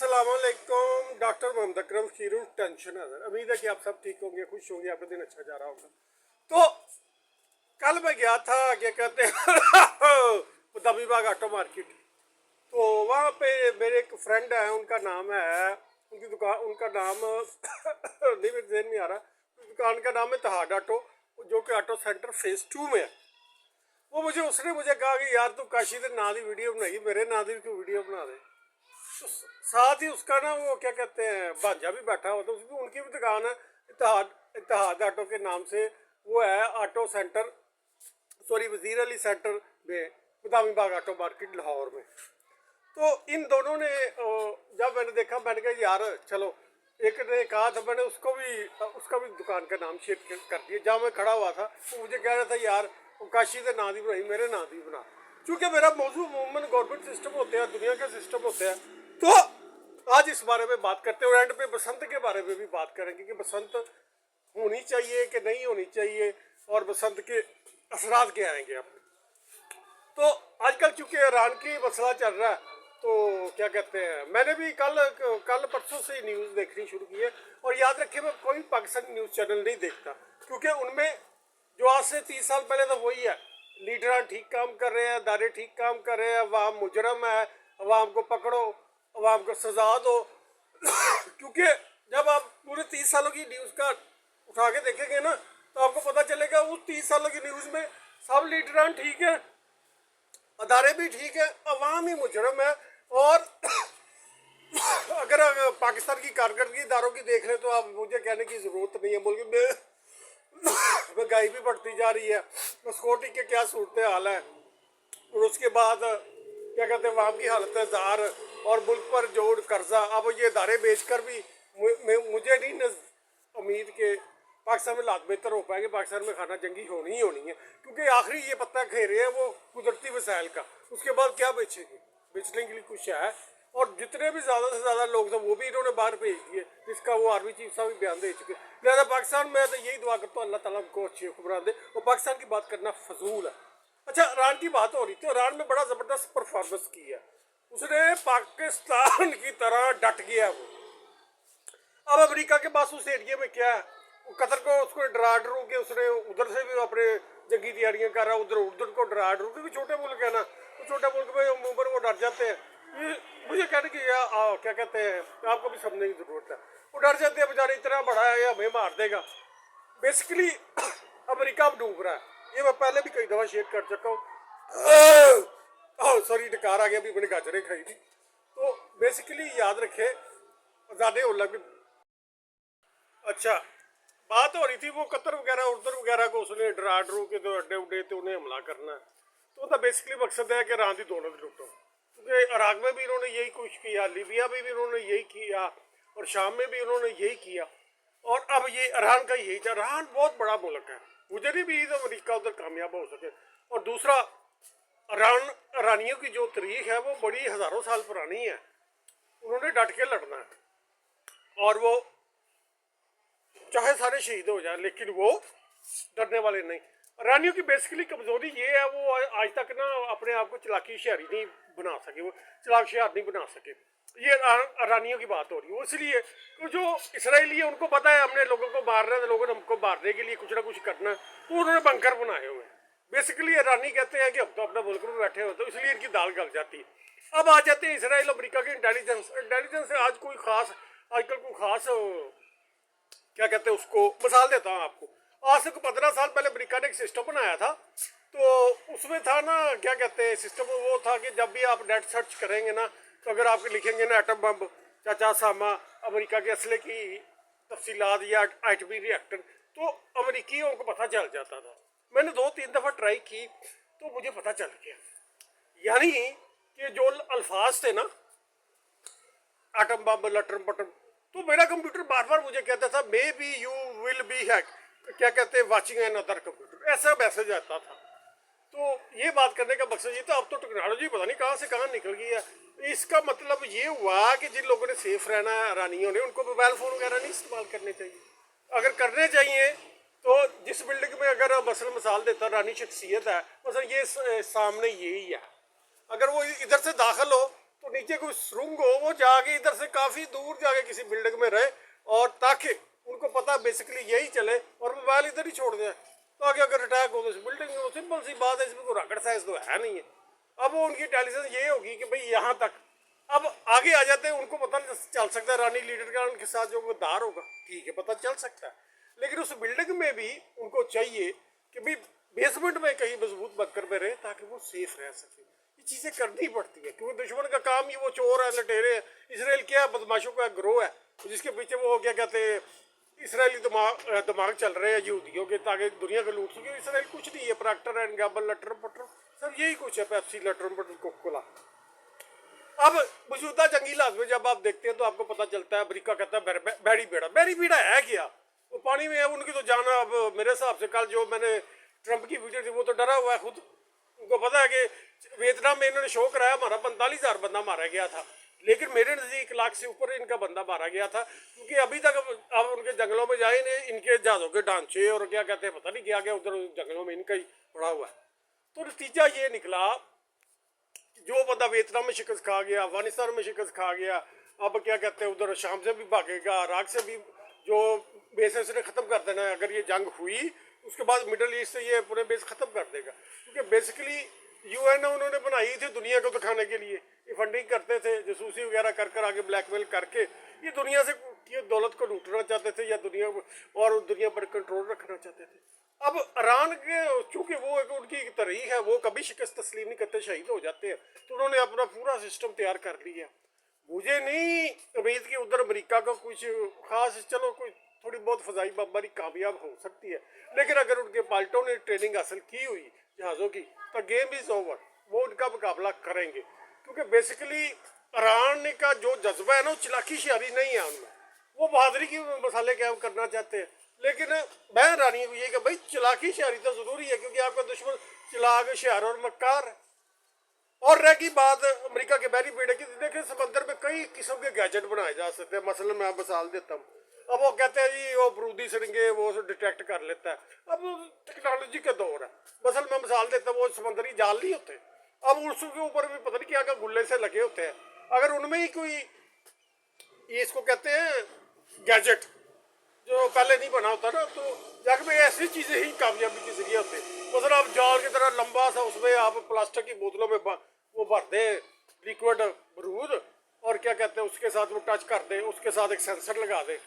अस्सलामुअलैकुम। Doctor Mohammad Akram Shiru tension है। उम्मीद है कि आप सब ठीक होंगे, खुश होंगे, आपका दिन अच्छा जा रहा होगा। तो कल मैं गया था क्या कहते हैं दबीबाग ऑटो मार्केट। तो वहाँ पे मेरे एक फ्रेंड है, उनका नाम है, उनकी दुकान, उनका नाम नहीं मेरे ज़हन में आ रहा। दुकान का नाम है इत्तेहाद ऑटो, जो कि ऑटो सेंटर फेज़ 2 में है। वो उसने मुझे कहा कि यार तू काशी के ना दी वीडियो बनाई, मेरे ना दी क्यों वीडियो बना दे। तो साथ ही उसका ना वो क्या कहते हैं भांजा भी बैठा हुआ था, उसकी उनकी भी दुकान है इत्तेहाद इत्तेहाद ऑटो के नाम से। वो है ऑटो सेंटर, सॉरी वजीर अली सेंटर में, बदामी बाग ऑटो मार्केट लाहौर में। तो इन दोनों ने जब मैंने देखा, मैंने कहा यार चलो, एक ने कहा था, मैंने उसका भी दुकान का नाम शेयर कर दिया। जहाँ मैं खड़ा हुआ था वो मुझे कह रहा था यार वो काशी के ना दी बनाई, मेरे ना दी बना। चूँकि मेरा मौजूद अमूमन गवर्नमेंट सिस्टम होते हैं, दुनिया के सिस्टम होते हैं, तो आज इस बारे में बात करते हैं। और एंड पे बसंत के बारे में भी बात करेंगे कि बसंत होनी चाहिए कि नहीं होनी चाहिए, और बसंत के असरात क्या आएंगे अब। तो आजकल चूँकि ईरान की मसला चल रहा है, तो क्या कहते हैं, मैंने भी कल परसों से न्यूज़ देखनी शुरू की है। और याद रखिए मैं कोई पाकिस्तानी न्यूज़ चैनल नहीं देखता, क्योंकि उनमें जो आज से 30 साल पहले तो वही है, लीडरान ठीक काम कर रहे हैं, दायरे ठीक काम कर रहे हैं, अवाम मुजरम है, अवाम को पकड़ो, अवाम को सजा दो। क्योंकि जब आप पूरे 30 सालों की न्यूज़ का उठा के देखेंगे ना, तो आपको पता चलेगा उस 30 सालों की न्यूज़ में सब लीडरान ठीक है, अदारे भी ठीक है, अवाम ही मुजरम है। और अगर पाकिस्तान की कारकर्दगी इदारों की देख लें तो आप मुझे कहने की ज़रूरत नहीं है। मुल्क में महंगाई भी बढ़ती जा रही है, सिक्योरिटी के क्या सूरत हाल है, और उसके बाद क्या कहते हैं वहाँ की हालत जार, और मुल्क पर जो कर्जा, अब ये इदारे बेच कर भी मुझे नहीं उम्मीद के पाकिस्तान में हालात बेहतर हो पाएंगे। पाकिस्तान में खाना जंगी होनी ही होनी है, क्योंकि आखिरी ये पत्ता खेरे हैं वो कुदरती वसाइल का। उसके बाद क्या बेचेंगे, बेचने के लिए कुछ है। और जितने भी ज़्यादा से ज़्यादा लोग थे वो भी इन्होंने बाहर भेज दिए, जिसका वो आर्मी चीफ साहब भी बयान दे चुके। लिहाजा पाकिस्तान में तो यही दुआ करता हूँ अल्लाह ताला को अच्छी हुक्मरान दे, और पाकिस्तान की बात करना फजूल है। अच्छा, ईरान की बात हो रही थी, ईरान में बड़ा ज़बरदस्त परफॉर्मेंस की है उसने, पाकिस्तान की तरह डट गया वो। अब अमेरिका के पास उस एरिया में क्या है, वो कतर को उसको डरा डरू के उसने उधर से भी अपने जंगी तैयारियां कर रहा है, उधर उधर को डरा डरू, क्योंकि छोटे मुल्क है ना, तो छोटे मुल्क में अमूमन वो डर जाते हैं। ये मुझे कहने की क्या कहते हैं, आपको भी समझने की ज़रूरत है। वो डर जाते हैं, बेचारे इतना बड़ा है, ये हमें मार देगा। बेसिकली अमेरिका अब डूब रहा है, ये मैं पहले भी कई दफ़ा शेयर कर चुका हूँ। सॉरी, डकार आ गया, अभी मैंने गाजरें खाई थी। तो बेसिकली याद रखे, ज़्यादा उल्ला भी। अच्छा, बात हो रही थी वो कतर वगैरह उर्दर वगैरह को उसने डरा डरू के तो अड्डे उड्डे तो उन्हें हमला करना है। तो उसका बेसिकली मकसद है कि ईरान की दौलत लूटो, क्योंकि इराक में भी इन्होंने यही कुछ किया, लीबिया में भी इन्होंने यही किया, और शाम में भी इन्होंने यही किया। और अब ये ईरान का यही था। ईरान बहुत बड़ा मुल्क है, मुझे नहीं भी तो अमरीका उधर कामयाब हो सके। और दूसरा, ईरानियों की जो तारीख है वो बड़ी हज़ारों साल पुरानी है, उन्होंने डट के लड़ना है, और वो चाहे सारे शहीद हो जाए, लेकिन वो डरने वाले नहीं। ईरानियों की बेसिकली कमज़ोरी ये है, वो आज तक ना अपने आप को चलाकी शहरी नहीं बना सके, वो चलाक शहर नहीं बना सके। ये ईरानियों की बात हो रही है। वो इसलिए तो जो इसराइली है उनको पता है हमने लोगों को मारना है, तो लोगों ने हमको मारने के लिए कुछ ना कुछ करना है, तो उन्होंने बंकर बनाए हुए हैं। बेसिकली ईरानी कहते हैं कि हम तो अपना मुल्क में बैठे होते हैं, इसलिए इनकी दाल गल जाती है। अब आ जाते हैं इसराइल अमेरिका की इंटेलिजेंस से आज कोई खास, आजकल कोई खास क्या कहते हैं उसको, मिसाल देता हूँ आपको। आज से 15 साल पहले अमेरिका ने एक सिस्टम बनाया था, तो उसमें था ना, क्या कहते हैं सिस्टम, वो था कि जब भी आप नेट सर्च करेंगे ना, तो अगर आप लिखेंगे ना एटम बम, चाचा सामा, अमेरिका के असले की तफसीलात या एटमी रिएक्टर, तो अमेरिकियों को पता चल जाता था। मैंने 2-3 दफ़ा ट्राई की तो मुझे पता चल गया। यानी कि जो अल्फाज थे ना, एटम बम, लटरम पटम, तो मेरा कंप्यूटर बार बार मुझे कहता था may be you will be hack, क्या कहते हैं वाचिंग एन अदर कंप्यूटर, ऐसा मैसेज आता था। तो ये बात करने का मकसद ये था, अब तो टेक्नोलॉजी पता नहीं कहाँ से कहाँ निकल गई है। इसका मतलब ये हुआ कि जिन लोगों ने सेफ रहना है ईरानियों ने, उनको मोबाइल फ़ोन वगैरह नहीं इस्तेमाल करने चाहिए। अगर करने चाहिए तो जिस बिल्डिंग में अगर मसलन मिसाल देता ईरानी शख्सियत है, मसलन ये सामने यही है, अगर वो इधर से दाखिल हो तो नीचे कोई सुरंग हो, वो जाके इधर से काफ़ी दूर जाके किसी बिल्डिंग में रहे, और ताकि उनको पता बेसिकली यही चले और मोबाइल इधर ही छोड़ दें, तो आगे अगर अटैक हो तो इस बिल्डिंग में, सिंपल सी बात है, इसमें कोई रॉकेट साइंस तो है नहीं है। अब वो उनकी इंटेलिजेंस ये होगी कि भाई यहाँ तक, अब आगे आ जाते हैं, उनको पता नहीं चल सकता है रानी लीडर का उनके साथ जो गद्दार होगा, ठीक है पता चल सकता है, लेकिन उस बिल्डिंग में भी उनको चाहिए कि भाई बेसमेंट में कहीं मजबूत बंकर में रहे ताकि वो सेफ रह सके। ये चीज़ें करनी पड़ती है क्योंकि दुश्मन का काम ही वो चोर है, लटेरे हैं। इसराइल क्या बदमाशों का ग्रोह है जिसके पीछे वो क्या कहते हैं इसराइली दिमाग चल रहे हैं यहूदियों के, ताकि दुनिया को लूट सके। इसराइल कुछ नहीं है, प्रॉक्टर एंड गैम्बल, लटर पटर, सब यही कुछ है, पेप्सी, लटर पटर, कोका। अब मौजूदा जंगी हालात में जब आप देखते हैं तो आपको पता चलता है, अमेरिका कहता है बैरी बीड़ा है क्या, वो पानी में है, उनकी तो जान। अब मेरे हिसाब से कल जो मैंने ट्रंप की वीडियो थी वो तो डरा हुआ है खुद, उनको पता है कि वियतनाम में इन्होंने शो कराया हमारा 45,000 बंदा मारा गया था, लेकिन मेरे नज़दीक 1 लाख से ऊपर इनका बंदा मारा गया था, क्योंकि अभी तक अब उनके जंगलों में जाए ने इनके जहाज़ों के ढांचे और क्या कहते हैं पता नहीं क्या क्या उधर जंगलों में इनका ही पड़ा हुआ है। तो नतीजा ये निकला, जो बंदा वियतनाम में शिकस्त खा गया, अफगानिस्तान में शिकस्त खा गया, अब क्या कहते हैं उधर शाम से भी भागेगा, इराक से भी जो बेस है उसने ख़त्म कर देना है। अगर ये जंग हुई उसके बाद मिडल ईस्ट से ये पूरे बेस ख़त्म कर देगा, क्योंकि बेसिकली यूएन उन्होंने बनाई थी दुनिया को दिखाने के लिए, ये फंडिंग करते थे जसूसी वगैरह कर कर आगे ब्लैकमेल करके ये दुनिया से ये दौलत को लूटना चाहते थे या दुनिया पर कंट्रोल रखना चाहते थे। अब ईरान के चूंकि वो एक उनकी एक तरीक है, वो कभी शिकस्त तस्लीम नहीं करते, शहीद हो जाते हैं, तो उन्होंने अपना पूरा सिस्टम तैयार कर लिया। मुझे नहीं उम्मीद कि उधर अमेरिका का कुछ खास, चलो कोई थोड़ी बहुत फजाई बमबारी कामयाब हो सकती है, लेकिन अगर उनके पायलटों ने ट्रेनिंग हासिल की हुई जहाज़ों की तो गेम इज़ ओवर, वो उनका मुकाबला करेंगे। क्योंकि बेसिकली ईरान का जो जज्बा है ना, वो चलाकी शारी नहीं है उनमें, वो बहादुरी की मसाले कायम करना चाहते हैं। लेकिन मैं हैरानी हुई है कि भाई चलाकी शारी तो ज़रूरी है, क्योंकि आपका दुश्मन चलाक, होशियार और मक्कार है। और रह की बात अमेरिका के बैरी बेड़े की, देखिए समंदर में कई किस्म के गैजेट बनाए जा सकते हैं। मसलन मैं मिसाल देता हूँ, अब वो कहते हैं जी वो बरूदी सरिंगे वो डिटेक्ट कर लेता है, अब टेक्नोलॉजी का दौर है। मसल मैं मिसाल देता हूँ, वो समंदरी जाल नहीं होते, अब उसके ऊपर भी पता नहीं क्या क्या गुल्ले से लगे होते हैं, अगर उनमें ही कोई ये इसको कहते हैं गैजेट जो पहले नहीं बना होता ना, तो जाके भाई ऐसी चीज़ें ही कामयाबी के जरिए होते हैं। मतलब आप जाल की तरह लंबा सा उसमें आप प्लास्टिक की बोतलों में वो भर दें लिक्विड बरूद, और क्या कहते हैं उसके साथ वो टच कर दें, उसके साथ एक सेंसर लगा दें,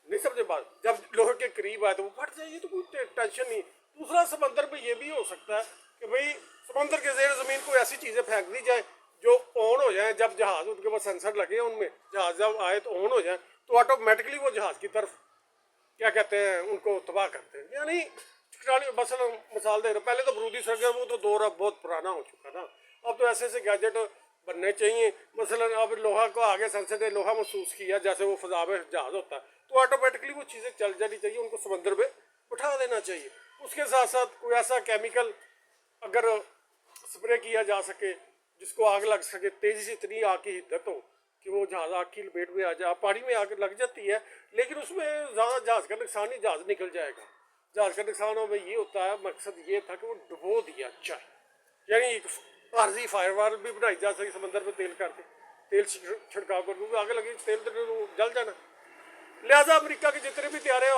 नहीं समझे बात, जब लोहे के करीब आए तो वो फट जाए, ये तो कोई टेंशन नहीं। दूसरा समंदर में ये भी हो सकता है कि भाई समंदर के ज़ेर ज़मीन को ऐसी चीज़ें फेंक दी जाए जो ऑन हो जाए, जब जहाज़ उनके पास सेंसर लगे हैं उनमें, जहाज़ जब आए तो ऑन हो जाए तो ऑटोमेटिकली वो जहाज़ की तरफ क्या कहते हैं उनको तबाह करते हैं। यानी बस मिसाल दे रहे, पहले तो बरूदी सरगर्म वो तो दौर अब बहुत पुराना हो चुका ना, अब तो ऐसे ऐसे गैजेट बनने चाहिए। मसलन अब लोहा को आगे सेंसर ने लोहा महसूस किया जैसे वो फजा में जहाज़ होता है, तो ऑटोमेटिकली वो चीज़ें चल जानी चाहिए, उनको समंदर में उठा देना चाहिए। उसके साथ साथ कोई ऐसा केमिकल अगर स्प्रे किया जा सके जिसको आग लग सके, तेज़ी से इतनी आग की हिद्दत हो कि वो जहाज़ आग की लपेट में आ जाए। पानी में आग लग जाती है, लेकिन उसमें ज़्यादा जहाज़ का नुकसान नहीं, जहाज़ निकल जाएगा। जहाज़ का नुकसान में ये होता है, मकसद ये था कि वो डुबो दिया जाए, यानी एक आर्जी फायरवाल भी बनाई जा सके समंदर में तेल करके, तेल छिड़काव कर आगे लगे तेल तो जल जाना। लिहाजा अमेरिका के जितने भी तैयारे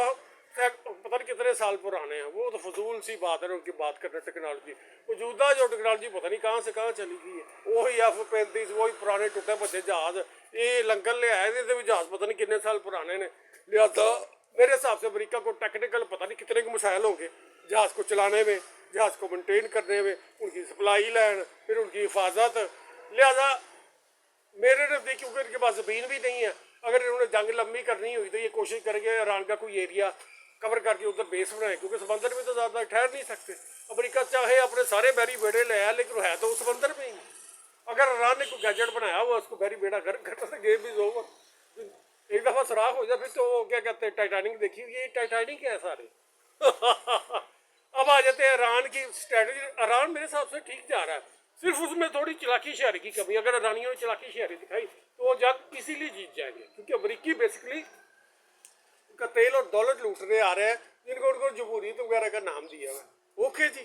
पता नहीं कितने साल पुराने हैं, वो तो फजूल सी बात है उनकी बात करने टेक्नोलॉजी। मौजूदा जो टेक्नोलॉजी पता नहीं कहाँ से कहाँ चली गई है, वही F-35 वही पुराने टूटे भजे जहाज़, ये लंगर ले आए थे भी जहाज़ पता नहीं कितने साल पुराने ने। लिहाजा मेरे हिसाब से अमेरिका को टेक्निकल पता नहीं कितने के मसाइल होंगे जहाज़ को चलाने में, जहाज़ को मेनटेन करने में, उनकी सप्लाई लाइन, फिर उनकी हिफाजत। लिहाजा मेरे नज़दीक क्योंकि इनके पास ज़मीन भी नहीं है, अगर इन्होंने जंग लंबी करनी हुई तो ये कोशिश करेंगे ईरान का कोई एरिया कवर करके उधर बेस बनाए, क्योंकि समंदर में तो ज़्यादा ठहर नहीं सकते। अमेरिका चाहे अपने सारे बैरी बेड़े ले आए, लेकिन है तो उस समंदर में ही। अगर ईरान ने कोई गैजेट बनाया हुआ उसको बैरी बेड़ा कर गेम इज ओवर। एक दफ़ा सुराख हो जाए फिर तो क्या कहते हैं टाइटैनिक देखी, ये टाइटैनिक है सारे। अब आ जाते हैं ईरान की स्ट्रेटजी। ईरान मेरे हिसाब से ठीक जा रहा है, सिर्फ उसमें थोड़ी चलाकी शहरी की कमी। अगर ईरानियों ने चलाकी शहरी दिखाई तो वो जंग इसीलिए जीत जाएंगे, क्योंकि अमरीकी बेसिकली उनका तेल और दौलत लूटने आ रहे हैं, जिनको उनको जमहूरियत वगैरह का नाम दिया हुआ। ओके जी,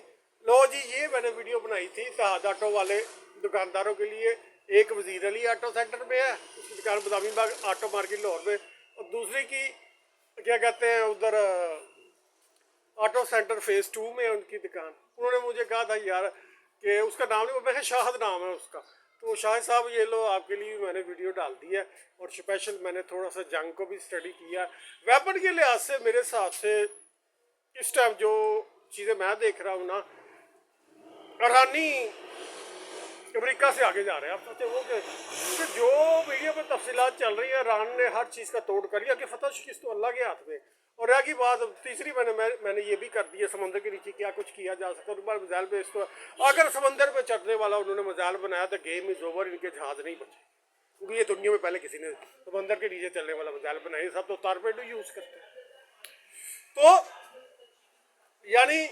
लो जी, ये मैंने वीडियो बनाई थी तहाद ऑटो वाले दुकानदारों के लिए एक वजीर अली ऑटो सेंटर में है, उसकी दुकान बदामी बाग ऑटो मार्केट लाहौर में, और दूसरी की क्या कहते हैं उधर ऑटो सेंटर फेज़ 2 में है उनकी दुकान। उन्होंने मुझे कहा था यार कि उसका नाम नहीं, मैं शाहिद नाम है उसका, तो शाहिद साहब ये लो आपके लिए भी मैंने वीडियो डाल दी है, और स्पेशल मैंने थोड़ा सा जंग को भी स्टडी किया। वेपन के लिहाज से मेरे हिसाब से इस टाइम जो चीज़ें मैं देख रहा हूँ ना, ईरानी अमेरिका से आगे जा रहे हैं। आप सोचे वो कि जो वीडियो में तफसीलात चल रही है, ईरान ने हर चीज़ का तोड़ कर लिया कि फतह शिकस्त तो अल्लाह के हाथ में। और रह की बात तीसरी, मैंने ये भी कर दी है, समंदर के नीचे क्या कुछ किया जा सकता है, उनके मिसाइल बेस तो अगर समंदर पे चढ़ने वाला उन्होंने मिसाइल बनाया तो गेम इज़ ओवर, इनके जहाज़ नहीं बचे, क्योंकि ये दुनिया में पहले किसी ने समंदर के नीचे चलने वाला मिसाइल बनाया, सब तो टारपेडो यूज़ करते हैं। तो यानी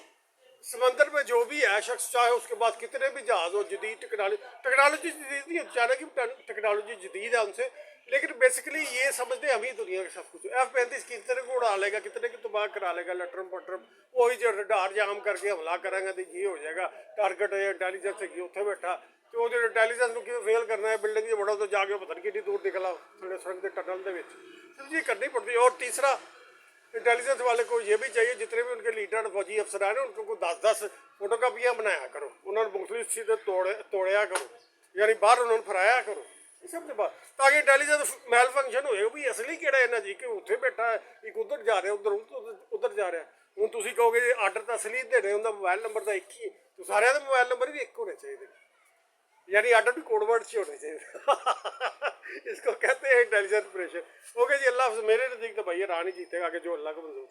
समंदर में जो भी है शख्स, चाहे उसके पास कितने भी जहाज हो, जदीद टेक्नोलॉजी जदीद नहीं, चाइना की टेक्नोलॉजी जदीद है उनसे, लेकिन बेसिकली ये समझते हम ही दुनिया के सब कुछ। F-35 कितने को उड़ा लेगा, कितने की तबाह करा लेगा, लटरम पटरम, वही जो रडार जाम करके हमला करेंगे तो ये हो जाएगा, टारगेट इंटेलिजेंस है उत्थे बैठा, तो वो जो इंटेलिजेंस को क्यों फेल करना है, बिल्डिंग बड़ा तो जाके पता नहीं कितनी दूर निकला थोड़े सड़क के टनल के ये करनी पड़ती है। और तीसरा, इंटेलिजेंस वाले को ये भी चाहिए जितने भी उनके लीडर फौजी अफसरान हैं उनको 10-10 फोटोकापियाँ बनाया करो, उन्होंने मुख्तलिफ चीज़ें तोड़या करो, यानी बाहर उन्होंने फराया करो, ये सब बात, ताकि इंटेलिजेंस मैल फंक्शन हो भी असली किहड़ा है ना जी कि उत्थे बैठा है, एक उधर जा रहा उधर जा रहा। हूँ तुम कहोगे आर्डर तो असली देने, उनका मोबाइल नंबर तो एक ही, तो सारे के मोबाइल नंबर भी एक होने चाहिए, यानी आर्डर भी कोडवर्ड से होने चाहिए। इसको कहते हैं इंटेलिजेंस ऑपरेशन। ओके जी, अल्लाह हाफ़िज़। मेरे नज़दीक तो भाई ईरान ही जीतेगा, कि जो अल्लाह को मंजूर।